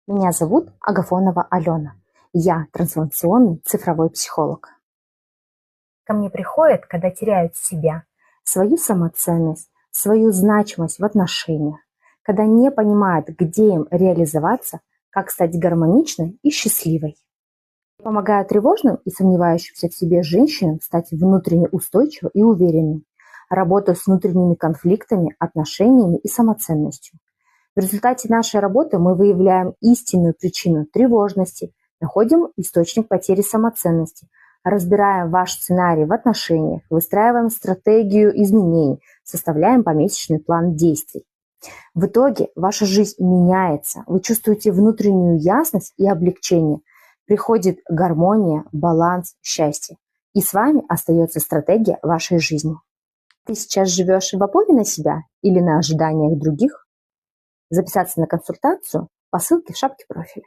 Меня зовут Агафонова Алена. Я трансформационный цифровой психолог. Ко мне приходят, когда теряют себя, свою самоценность, свою значимость в отношениях, когда не понимают, где им реализоваться, как стать гармоничной и счастливой. Помогаю тревожным и сомневающимся в себе женщинам стать внутренне устойчивой и уверенной, работаю с внутренними конфликтами, отношениями и самоценностью. В результате нашей работы мы выявляем истинную причину тревожности, находим источник потери самоценности, разбираем ваш сценарий в отношениях, выстраиваем стратегию изменений, составляем помесячный план действий. В итоге ваша жизнь меняется, вы чувствуете внутреннюю ясность и облегчение, приходит гармония, баланс, счастье. И с вами остается стратегия вашей жизни. Ты сейчас живешь в опоре на себя или на ожиданиях других? Записаться на консультацию по ссылке в шапке профиля.